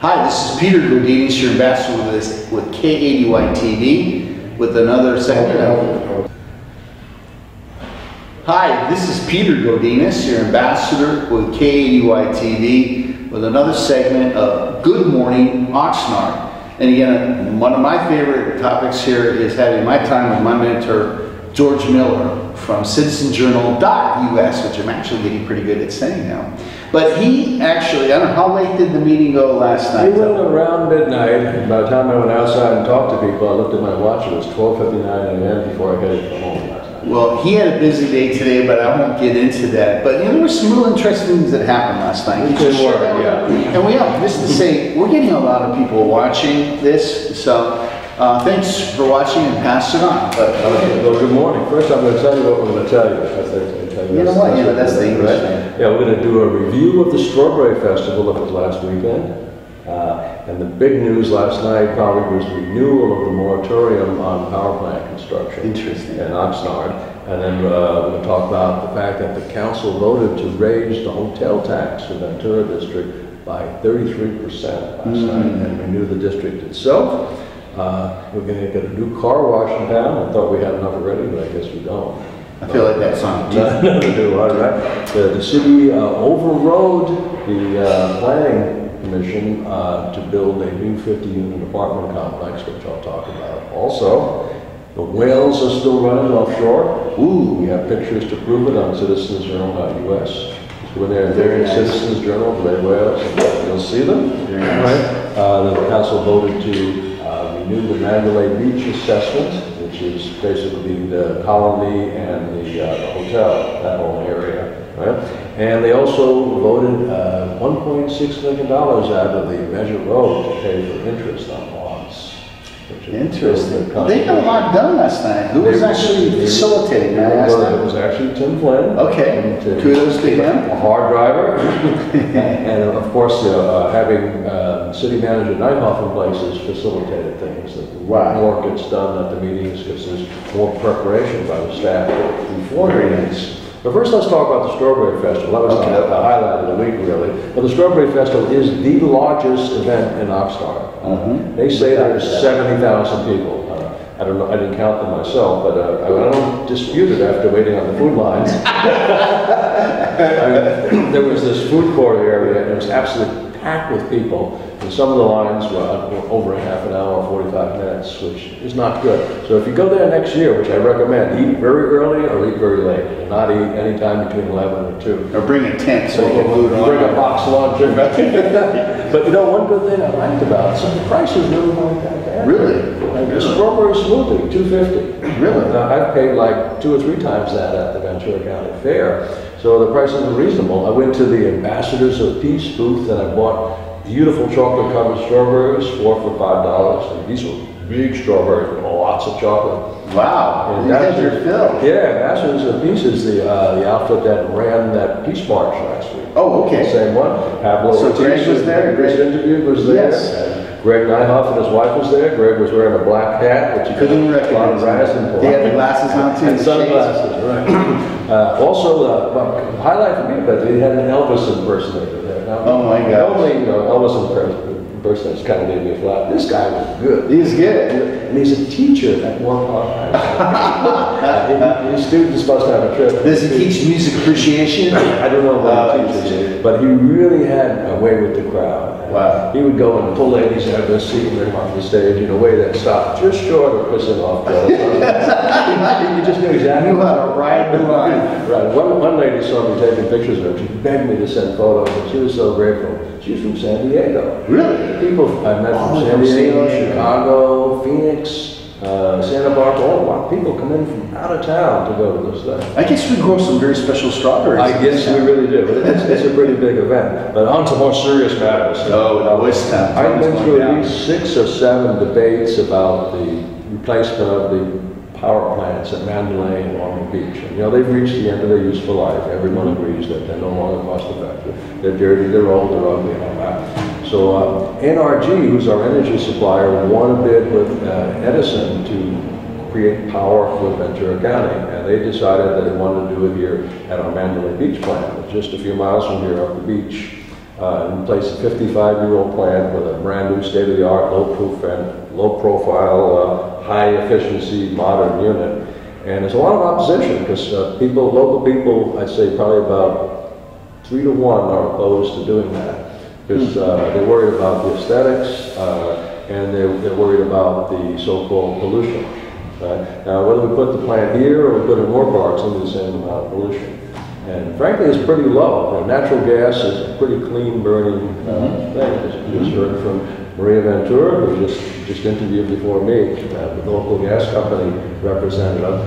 Hi, this is Peter Godinez, your ambassador with KADY TV, with another segment. Hi, this is Peter Godinez, your ambassador with KADY TV, with another segment of Good Morning Oxnard. And again, one of my favorite topics here is having my time with my mentor, George Miller, from citizenjournal.us, which I'm actually getting pretty good at saying now. But he actually, I don't know, how late did the meeting go last night? We went around midnight. By the time I went outside and talked to people, I looked at my watch, it was 12:59 a.m. before I headed home last night. Well, he had a busy day today, but I won't get into that. But you know, there were some real interesting things that happened last night. And we have, just to say, we're getting a lot of people watching this, so thanks for watching and pass it on. But, well, good morning. First, I'm going to tell you what we're going to tell you. You know what? Yeah, that's the English thing. Yeah, we're going to do a review of the Strawberry Festival that was last weekend. And the big news last night probably was renewal of the moratorium on power plant construction. Interesting. In Oxnard. And then we're going to talk about the fact that the council voted to raise the hotel tax for Ventura District by 33% last night and renew the district itself. We're going to get a new car wash in town. I thought we had enough already, but I guess we don't. I feel like that's on Nothing to do, all right. The city overrode the planning commission to build a new 50-unit apartment complex, which I'll talk about. Also, the whales are still running offshore. Ooh, we have pictures to prove it on citizenjournal.us. So when they're there in Citizens Journal, gray whales, you'll see them. Right. The council voted to renew the Mandalay Beach assessment, which is basically the colony and the hotel, that whole area, right? And they also voted $1.6 million out of the Measure Road to pay for interest on bonds. Interesting. They got a lot done last night. Who was actually facilitating that? It was actually Tim Flynn. Okay, kudos to him. A hard driver. And of course, having city manager Neithoff in place has facilitated things. More gets done at the meetings because there's more preparation by the staff before meetings. But first, let's talk about the Strawberry Festival. That was the highlight of the week, really. But the Strawberry Festival is the largest event in Oxnard. They say there's 70,000 people. I don't know, I didn't count them myself, but I don't dispute it after waiting on the food lines. There was this food court area, and it was absolutely packed with people. And some of the lines were over a half an hour, 45 minutes, which is not good. So if you go there next year, which I recommend, eat very early or eat very late. And not eat any time between 11 and 2. Or bring a tent so you can bring a box lunch. But you know, one good thing I liked about it, so the prices really weren't that bad. Really? Like the strawberry smoothie, $2.50. Really? I've paid like 2 or 3 times that at the Ventura County Fair. So the prices were reasonable. I went to the Ambassadors of Peace booth and I bought beautiful chocolate covered strawberries, 4 for $5. And these were big strawberries with lots of chocolate. Wow, you had your fill. Yeah, Ambassadors of Peace is the outfit that ran that Peace March last week. Oh, okay. The same one. Pablo so Greg was there? Greg interviewed was there. Yes. Greg Neithoff and his wife was there. Greg was wearing a black hat, which you couldn't recognize. He had the glasses on too. And sunglasses, right. Also, the highlight for me, but they had an Elvis impersonator there. Now, oh my God. Normally, Elvis impersonators kind of gave me a flat. This guy was good. He's good. And he's a teacher at Warpaw High School. His students supposed to have a trip. Does he teach music appreciation? I don't know what he teaches, but he really had a way with the crowd. Wow. He would go and pull ladies out of their seat and bring them off the stage in a way that stopped just short of pissing off girls. He just knew exactly. Knew how to ride the line. Right. One lady saw me taking pictures of her. She begged me to send photos, and she was so grateful. She's from San Diego. Really? People I met from San Diego, Chicago, Phoenix, Santa Barbara. A lot of people come in from out of town to go to this thing. I guess we grow some very special strawberries. I guess we really do. It's a pretty big event. But on to more serious matters. I've been through at least 6 or 7 debates about the replacement of the power plants at Mandalay and Long Beach. And, you know, they've reached the end of their useful life. Everyone agrees that they're no longer cost effective. They're dirty, they're old, they're ugly, and all that. So NRG, who's our energy supplier, won a bid with Edison to create power for Ventura County. And they decided that they wanted to do it here at our Mandalay Beach plant. It's just a few miles from here up the beach. and replace a 55-year-old plant with a brand new state-of-the-art, low-profile, high-efficiency, modern unit. And there's a lot of opposition because local people, I'd say probably about 3 to 1 are opposed to doing that because they're worried about the aesthetics and they're worried about the so-called pollution. Right? Now, whether we put the plant here or we put it in Moore Park, it's going to be the same amount of pollution. And frankly, it's pretty low. Natural gas is a pretty clean burning thing. As you just heard from Maria Ventura, who just interviewed before me, the local gas company representative.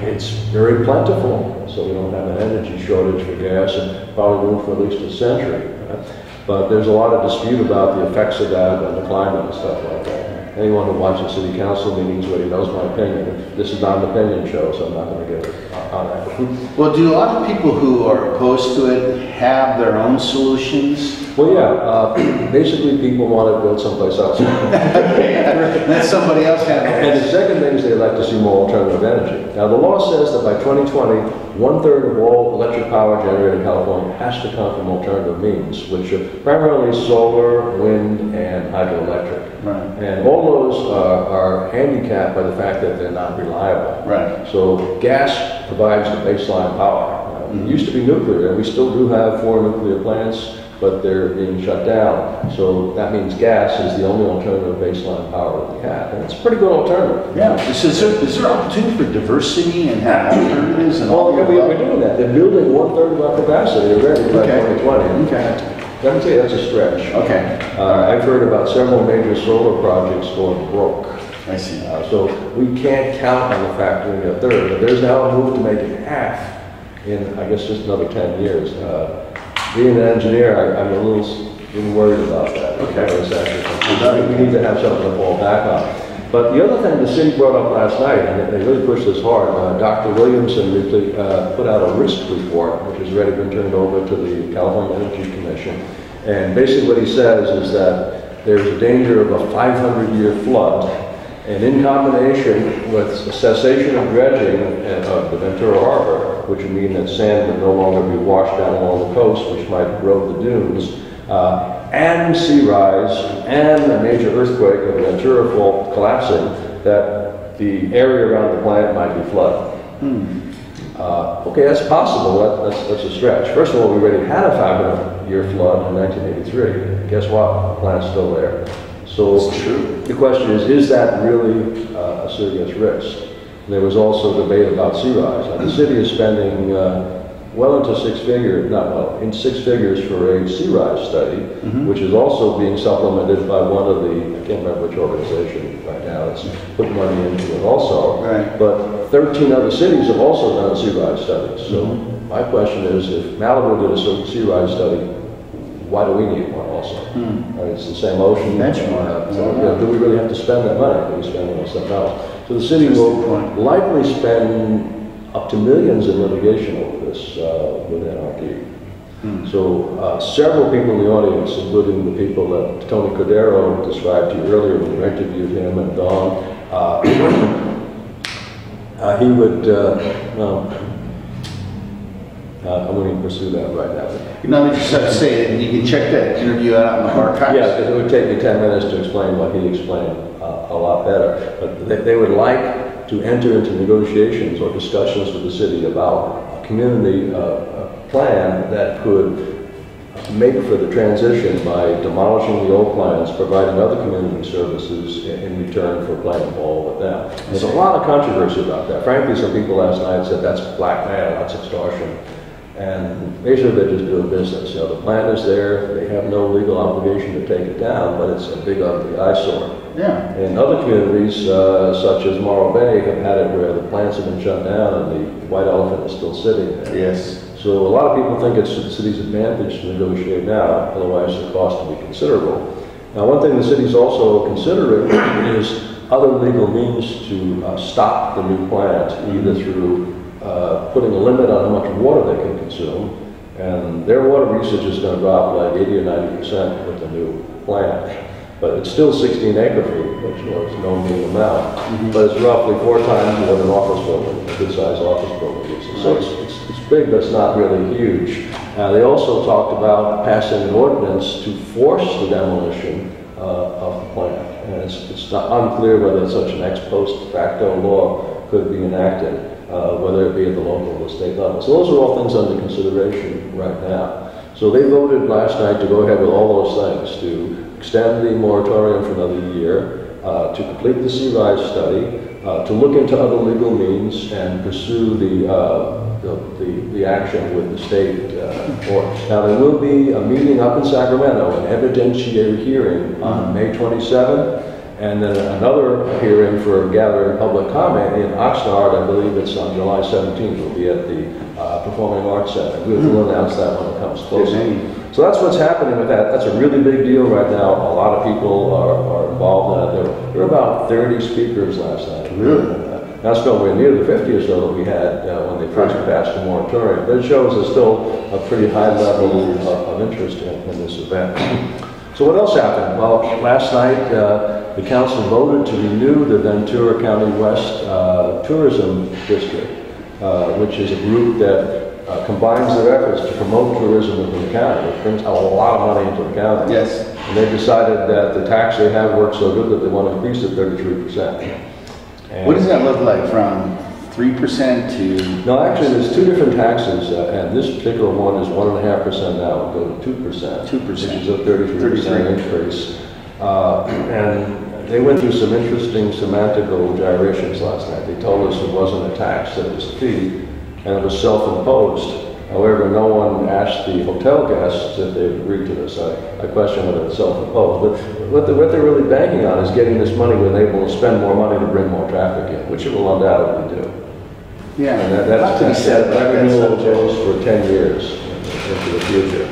It's very plentiful, so we don't have an energy shortage for gas and probably won't for at least a century. But there's a lot of dispute about the effects of that on the climate and stuff like that. Anyone who watches city council meetings already knows my opinion. This is not an opinion show, so I'm not going to get on that. Well, do a lot of people who are opposed to it have their own solutions? Well, yeah. Basically, people want to build someplace else. Let somebody else have it. And the second thing is they like to see more alternative energy. Now, the law says that by 2020, 1/3 of all electric power generated in California has to come from alternative means, which are primarily solar, wind, and hydroelectric. Right. And all those are handicapped by the fact that they're not reliable. Right. So gas provides the baseline power. It used to be nuclear, and we still do have 4 nuclear plants, but they're being shut down. So that means gas is the only alternative baseline power that we have. And it's a pretty good alternative. Yeah. So is there opportunity for diversity and have alternatives and all Well, we're doing that. They're building 1/3 of our capacity already by 2020. Okay. Let me tell you, that's a stretch. Okay. I've heard about several major solar projects going broke. I see. So we can't count on the fact doing 1/3, but there's now a move to make it half in, I guess, just another 10 years. Being an engineer, I'm a little worried about that. Okay. We need to have something to fall back on. But the other thing the city brought up last night, and they really pushed this hard, Dr. Williamson put out a risk report, which has already been turned over to the California Energy Commission. And basically what he says is that there's a danger of a 500-year flood, and in combination with a cessation of dredging of the Ventura Harbor, which would mean that sand would no longer be washed down along the coast, which might erode the dunes, and sea rise, and a major earthquake of the Ventura Fault collapsing, that the area around the plant might be flooded. Okay, that's possible. That's a stretch. First of all, we already had a 500-year flood in 1983. Guess what? The plant's still there. So the question is that really a serious risk? There was also debate about sea rise. Now, the city is spending well into six figures for a sea rise study, which is also being supplemented by one of the, I can't remember which organization right now, that's put money into it also. Right. But 13 other cities have also done sea rise studies. So my question is, if Malibu did a sea rise study, why do we need one also? It's the same ocean. Do we really have to spend that money? Do we spend it on something else? So the city will likely spend up to millions in litigation over this with NRD. So several people in the audience, including the people that Tony Cordero described to you earlier when you interviewed him and Dawn, he would, I'm going to pursue that right now. Let me just have to say that you can check that interview out in the archives. Yeah, because it would take me 10 minutes to explain what he explained a lot better. But they would like to enter into negotiations or discussions with the city about a community plan that could make for the transition by demolishing the old plants, providing other community services in return for playing ball with them. There's a lot of controversy about that. Frankly, some people last night said that's blackmail, that's extortion. And basically they're just doing business. The plant is there, they have no legal obligation to take it down, but it's a big ugly eyesore. Yeah. And other communities, such as Morro Bay, have had it where the plants have been shut down and the white elephant is still sitting there. Yes. So a lot of people think it's the city's advantage to negotiate now, otherwise the cost will be considerable. Now, one thing the city's also considering is other legal means to stop the new plant, either through putting a limit on how much water they can consume, and their water usage is going to drop like 80 or 90% with the new plant. But it's still 16 acre feet, which, you know, is no mean amount. But it's roughly 4 times more than an office building, a good-sized office building is. So it's big, but it's not really huge. They also talked about passing an ordinance to force the demolition of the plant. And it's not unclear whether such an ex post facto law could be enacted, whether it be at the local or the state level. So those are all things under consideration right now. So they voted last night to go ahead with all those things, to extend the moratorium for another year, to complete the sea rise study, to look into other legal means and pursue the action with the state court. Now there will be a meeting up in Sacramento, an evidentiary hearing on May 27th, and then another hearing for gathering public comment in Oxnard. I believe it's on July 17th. Will be at the Performing Arts Center. We'll announce that when it comes closer. So that's what's happening with that. That's a really big deal right now. A lot of people are involved in it. There were about 30 speakers last night. Really? That's nowhere near the 50 or so that we had when they first passed the moratorium. But it shows there's still a pretty high level of interest in this event. So what else happened? Well, last night the council voted to renew the Ventura County West Tourism District, which is a group that combines their efforts to promote tourism within the county. It brings a lot of money into the county. Yes. And they decided that the tax they have works so good that they want to increase it 33%. And What does that look like, from 3% to? no, actually, there's 2 different taxes, and this particular one is 1.5% now, it'll go to 2%. 2%. Which is a 33% increase. And they went through some interesting semantical gyrations last night. They told us it wasn't a tax, that it was a fee, and it was self-imposed. However, no one asked the hotel guests if they agreed to this. I question whether it's self-imposed. But what they're really banking on is getting this money when they're able to spend more money to bring more traffic in, which it will undoubtedly do. Yeah. And that renewal goes for 10 years into the future.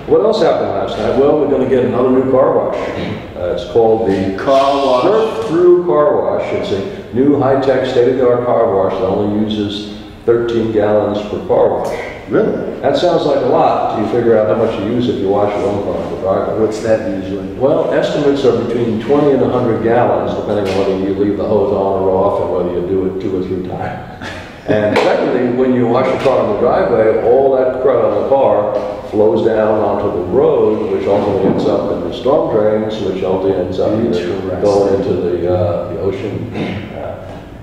What else happened last night? Well, we're going to get another new car wash. It's called the Car wash. Surf Through Car Wash. It's a new high-tech, state-of-the-art car wash that only uses 13 gallons per car wash. Really? That sounds like a lot until you figure out how much you use if you wash your own car in the driveway. What's that usually? Well, estimates are between 20 and 100 gallons, depending on whether you leave the hose on or off and whether you do it 2 or 3 times. And secondly, when you wash your car in the driveway, all that crud on the car flows down onto the road, which ultimately ends up in the storm drains, which ultimately ends up either going into the ocean.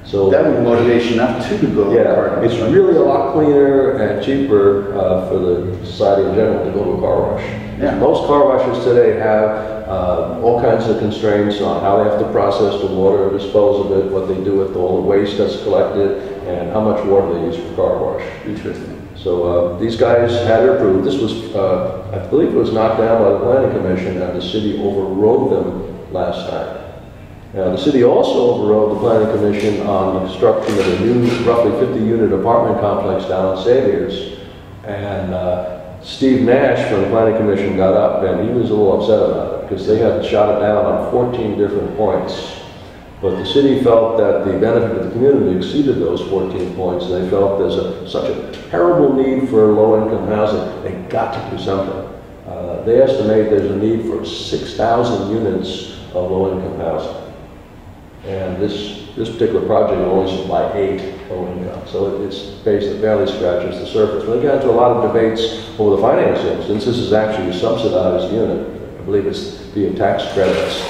So That would be motivation enough too to go. yeah, it's really a lot cleaner and cheaper for the society in general to go to a car wash. Yeah. Most car washes today have all kinds of constraints on how they have to process the water, dispose of it, what they do with all the waste that's collected, and how much water they use for car wash. Interesting. So these guys had it approved. This was, I believe it was knocked down by the Planning Commission, and the city overrode them last night. The city also overrode the Planning Commission on the construction of a new, roughly 50-unit apartment complex down in Saviors. And Steve Nash from the Planning Commission got up, and he was a little upset about it because they had shot it down on 14 different points. But the city felt that the benefit of the community exceeded those 14 points, and they felt there's such a terrible need for low-income housing. They got to do something. They estimate there's a need for 6,000 units of low-income housing. And this particular project will only supply 8 low income. So it's basically barely scratches the surface. But they got into a lot of debates over the financing, since this is actually a subsidized unit. I believe it's via tax credits.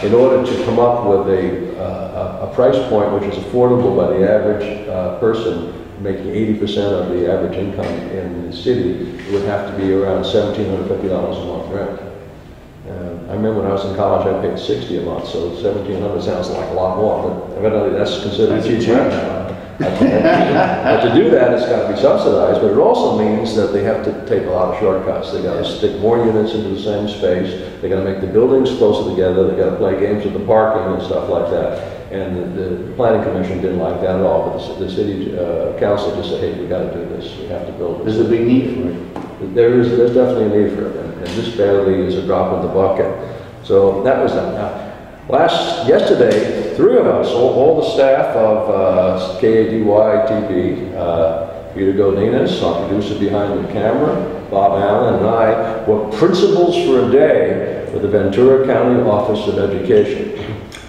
In order to come up with a price point which is affordable by the average person making 80% of the average income in the city, it would have to be around $1,750 a month rent. I remember when I was in college, I paid $60 a month, so $1,700 sounds like a lot more, but evidently that's considered cheap rent now. But to do that, it's got to be subsidized, but it also means that they have to take a lot of shortcuts. They got to stick more units into the same space. They got to make the buildings closer together. They got to play games with the parking and stuff like that. And the Planning Commission didn't like that at all, but the city council just said, hey, we got to do this. We have to build this. There's a big need for it. There's definitely a need for it, and this barely is a drop in the bucket. So that was that. Yesterday, 3 of us, all the staff of KADY TV, Peter Godinez, our producer behind the camera, Bob Allen, and I were principals for a day for the Ventura County Office of Education.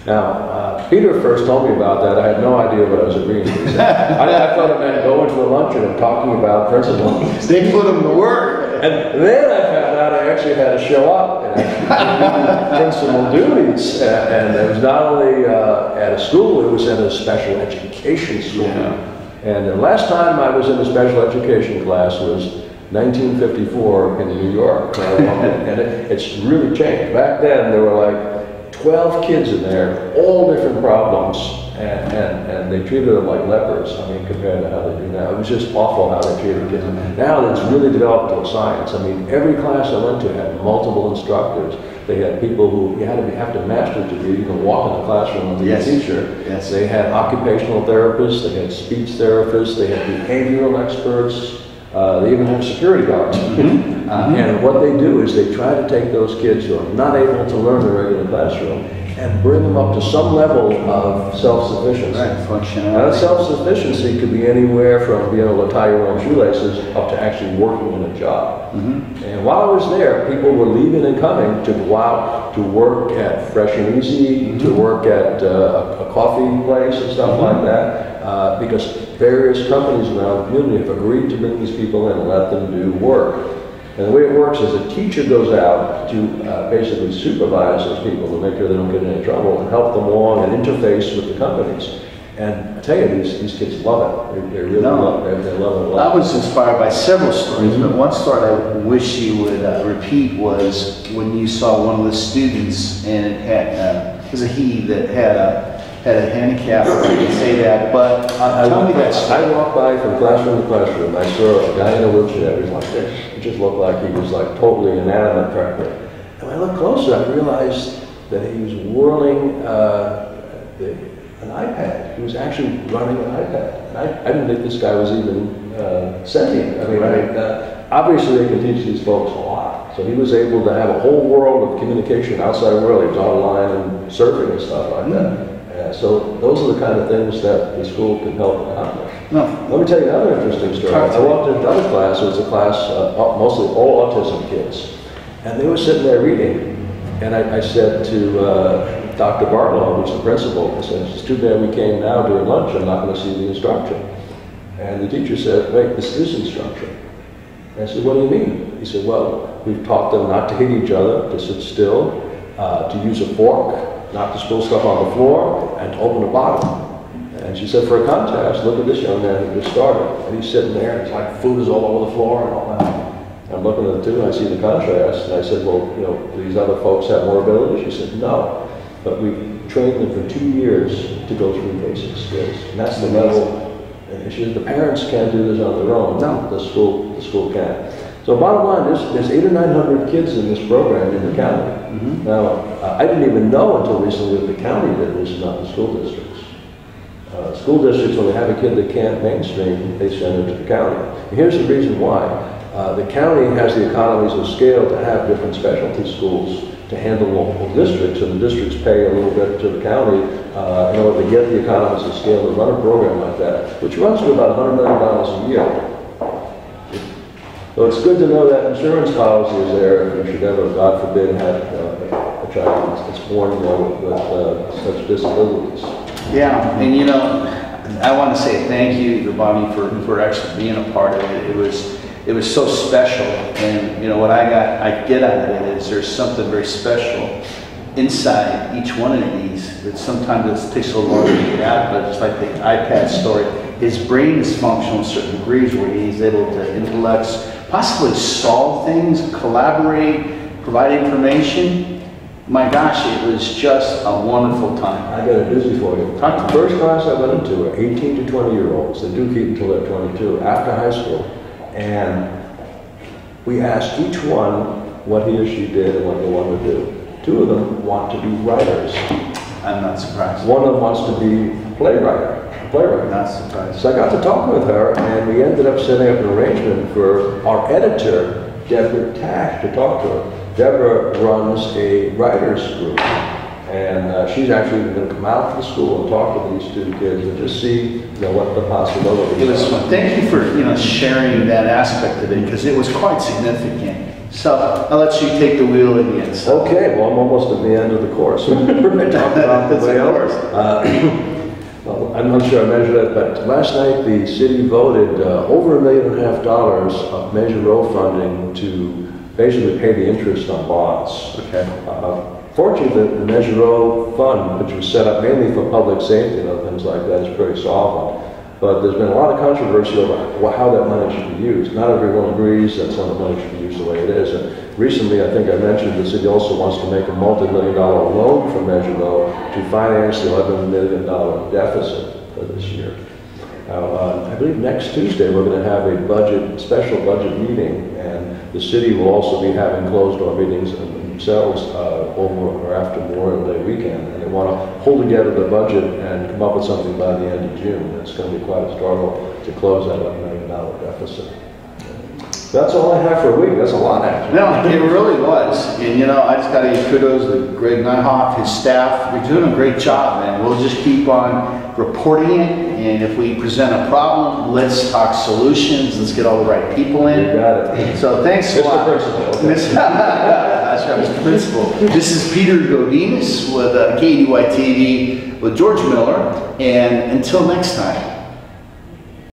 Now, Peter first told me about that. I had no idea what I was agreeing to. I thought it meant going to a luncheon and talking about principals. They put them to work. And then I found out I actually had to show up and actually do principal duties. And it was not only at a school, it was at a special education school. Yeah. And the last time I was in a special education class was 1954 in New York. And it's really changed. Back then there were like 12 kids in there, all different problems, and they treated them like lepers, I mean, compared to how they do now. It was just awful how they treated kids. Now it's really developed into science. I mean, every class I went to had multiple instructors. They had people who you had to have to master a degree. You can walk in the classroom and be a teacher. Yes. They had occupational therapists, they had speech therapists, they had behavioral experts, they even have security guards. And what they do is they try to take those kids who are not able to learn in the regular classroom and bring them up to some level of self-sufficiency. Right, Now, functionality. that self-sufficiency could be anywhere from being able to tie your own shoelaces up to actually working in a job. And while I was there, people were leaving and coming to go out to work at Fresh and Easy, to work at a coffee place and stuff like that, because various companies around the community have agreed to bring these people in and let them do work. And the way it works is a teacher goes out to basically supervise those people to make sure they don't get in any trouble and help them along and interface with the companies. And I tell you, these kids love it. They really love it. They love it a lot. I was inspired by several stories, but one story I wish you would repeat was when you saw one of the students, and it had, it was a he that had a handicap, I can say that, but tell me that story. I walked by from classroom to classroom. I saw a guy in a wheelchair. He was like this. It just looked like he was like totally inanimate practically. And when I looked closer, I realized that he was whirling an iPad. He was actually running an iPad. And I didn't think this guy was even sentient. I mean, obviously they can teach these folks a lot. So he was able to have a whole world of communication outside the world. He was online and surfing and stuff like that. So those are the kind of things that the school can help accomplish. Let me tell you another interesting story. I walked into another class. It was a class mostly all autism kids. And they were sitting there reading. And I said to Dr. Bartlow, who's the principal, I said, it's too bad we came now during lunch. I'm not going to see the instruction. And the teacher said, wait, this is instruction. And I said, what do you mean? He said, well, we've taught them not to hit each other, to sit still, to use a fork, not to spill stuff on the floor, and to open a bottle. And she said, for a contrast, look at this young man who just started. And he's sitting there, and it's like food is all over the floor and all that. I'm looking at the two, and I see the contrast, and I said, well, you know, do these other folks have more ability? She said, no, but we trained them for 2 years to go through basic skills. And that's the level. And she said, the parents can't do this on their own. No, the school can. So bottom line, there's 800 or 900 kids in this program in the county. Now, I didn't even know until recently that the county did this, not the school districts. School districts, when they have a kid that can't mainstream, they send it to the county. And here's the reason why. The county has the economies of scale to have different specialty schools to handle multiple districts, and the districts pay a little bit to the county in order to get the economies of scale to run a program like that, which runs to about $100 million a year. So it's good to know that insurance policy is there if you should ever, God forbid, have a child that's born with such disabilities. Yeah, and you know, I want to say thank you to Bobby for actually being a part of it. It was so special, and you know what I get out of it is there's something very special inside each one of these. That sometimes it takes a little longer to get out, but it's like the iPad story. His brain is functional in certain degrees where he's able to intellect, possibly solve things, collaborate, provide information. My gosh, it was just a wonderful time. I got a doozy for you. The first class I went into were 18 to 20-year-olds. They do keep until they're 22, after high school. And we asked each one what he or she did and what they wanted to do. 2 of them want to be writers. I'm not surprised. One of them wants to be a playwright. Not surprised. So I got to talk with her, and we ended up setting up an arrangement for our editor, Deborah Tash, to talk to her. Deborah runs a writers group, And she's actually going to come out to the school and talk to these two kids and just see, what the possibilities It was are. fun. Thank you for, sharing that aspect of it, because it was quite significant. So I'll let you take the wheel again. So. Okay, well, I'm almost at the end of the course. We're going to talk about the That's whale. Well, I'm not sure I measured it, but last night the city voted over $1.5 million of Measure Row funding to basically pay the interest on bonds. Okay. Fortunately, the Measure Row fund, which was set up mainly for public safety and other things like that, is pretty solvent. But there's been a lot of controversy over how that money should be used. Not everyone agrees that some of the money should be used the way it is. And recently, I think I mentioned, the city also wants to make a multi-million-dollar loan for Measure Row to finance the $11 million deficit for this year. Now, I believe next Tuesday we're going to have a special budget meeting, and the city will also be having closed-door meetings themselves over or after Memorial Day weekend, and they want to pull together the budget and come up with something by the end of June. It's going to be quite a struggle to close that $11 million deficit. That's all I have for a week. That's a lot, actually. No, it really was. And I just got to give kudos to Greg Nyhoff, his staff. They're doing a great job, and we'll just keep on reporting it. And if we present a problem, let's talk solutions. Let's get all the right people in. You got it. So thanks a lot. Mr. Principal. Okay. That's right, Mr. Principal. This is Peter Godinez with KDY TV with George Miller. And until next time.